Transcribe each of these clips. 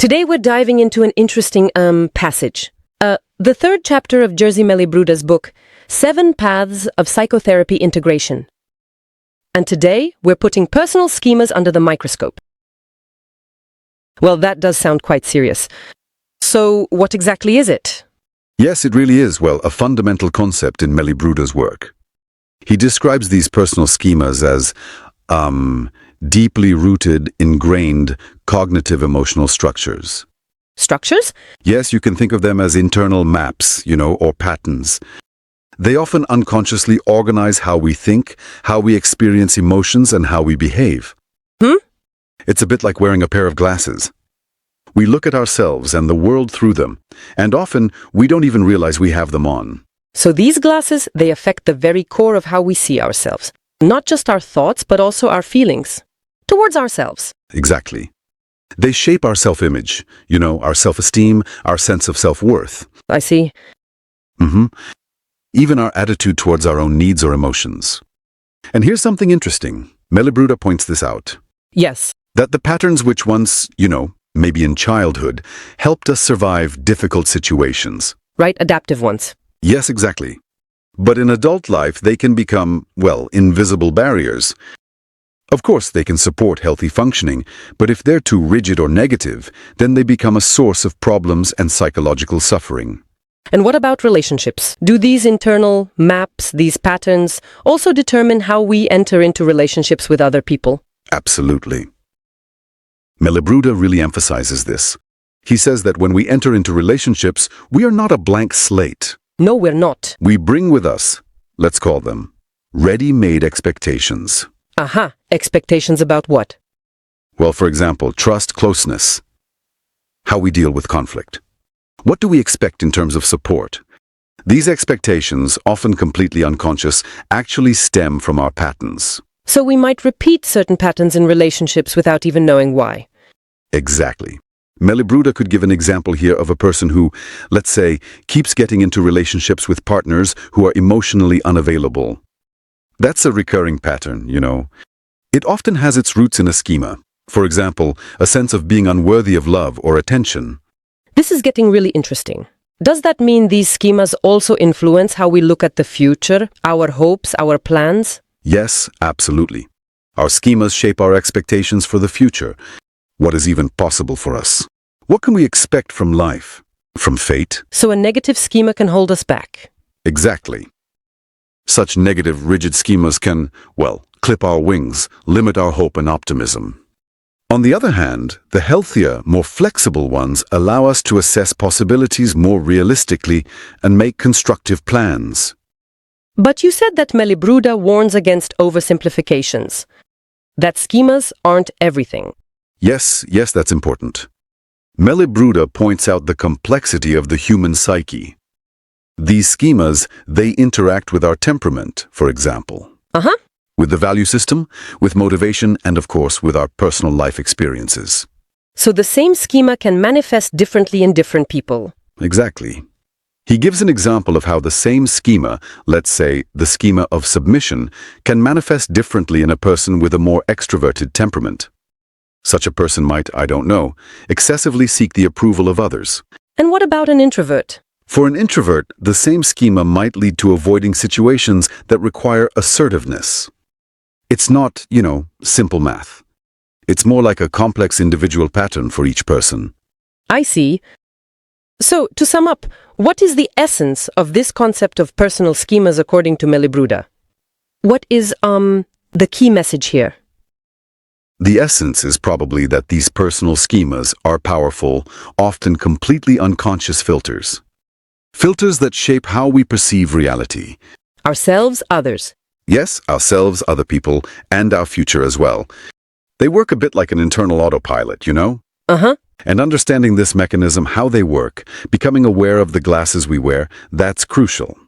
Today we're diving into an interesting passage. The third chapter of Jerzy Mellibruda's book, 7 Paths of Psychotherapy Integration. And today we're putting personal schemas under the microscope. Well, that does sound quite serious. So what exactly is it? Yes, it really is, a fundamental concept in Mellibruda's work. He describes these personal schemas as deeply rooted, ingrained, cognitive emotional structures. Structures? Yes, you can think of them as internal maps, or patterns. They often unconsciously organize how we think, how we experience emotions, and how we behave. It's a bit like wearing a pair of glasses. We look at ourselves and the world through them, and often we don't even realize we have them on. So these glasses, they affect the very core of how we see ourselves. Not just our thoughts, but also our feelings towards ourselves. Exactly. They shape our self-image, our self-esteem, our sense of self-worth. I see. Even our attitude towards our own needs or emotions. And here's something interesting. Mellibruda points this out. Yes. That the patterns which once, maybe in childhood, helped us survive difficult situations. Right, adaptive ones. Yes, exactly. But in adult life, they can become, invisible barriers. Of course, they can support healthy functioning, but if they're too rigid or negative, then they become a source of problems and psychological suffering. And what about relationships? Do these internal maps, these patterns, also determine how we enter into relationships with other people? Absolutely. Mellibruda really emphasizes this. He says that when we enter into relationships, we are not a blank slate. No, we're not. We bring with us, let's call them, ready-made expectations. Aha, expectations about what? Well, for example, trust, closeness. How we deal with conflict. What do we expect in terms of support? These expectations, often completely unconscious, actually stem from our patterns. So we might repeat certain patterns in relationships without even knowing why. Exactly. Mellibruda could give an example here of a person who, let's say, keeps getting into relationships with partners who are emotionally unavailable. That's a recurring pattern, It often has its roots in a schema. For example, a sense of being unworthy of love or attention. This is getting really interesting. Does that mean these schemas also influence how we look at the future, our hopes, our plans? Yes, absolutely. Our schemas shape our expectations for the future. What is even possible for us? What can we expect from life? From fate? So a negative schema can hold us back. Exactly. Such negative, rigid schemas can, clip our wings, limit our hope and optimism. On the other hand, the healthier, more flexible ones allow us to assess possibilities more realistically and make constructive plans. But you said that Mellibruda warns against oversimplifications. That schemas aren't everything. Yes, that's important. Mellibruda points out the complexity of the human psyche. These schemas, they interact with our temperament, for example. With the value system, with motivation, and of course, with our personal life experiences. So the same schema can manifest differently in different people. Exactly. He gives an example of how the same schema, let's say the schema of submission, can manifest differently in a person with a more extroverted temperament. Such a person might, excessively seek the approval of others. And what about an introvert? For an introvert, the same schema might lead to avoiding situations that require assertiveness. It's not, simple math. It's more like a complex individual pattern for each person. I see. So, to sum up, what is the essence of this concept of personal schemas according to Mellibruda? What is, the key message here? The essence is probably that these personal schemas are powerful, often completely unconscious filters. Filters that shape how we perceive reality. Ourselves, others. Yes, ourselves, other people, and our future as well. They work a bit like an internal autopilot, And understanding this mechanism, how they work, becoming aware of the glasses we wear, that's crucial.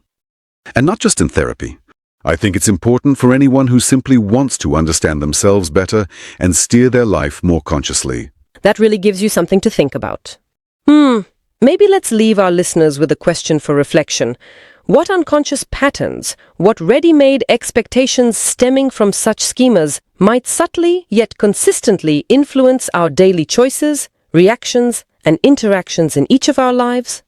And not just in therapy. I think it's important for anyone who simply wants to understand themselves better and steer their life more consciously. That really gives you something to think about. Maybe let's leave our listeners with a question for reflection. What unconscious patterns, what ready-made expectations stemming from such schemas might subtly yet consistently influence our daily choices, reactions, and interactions in each of our lives?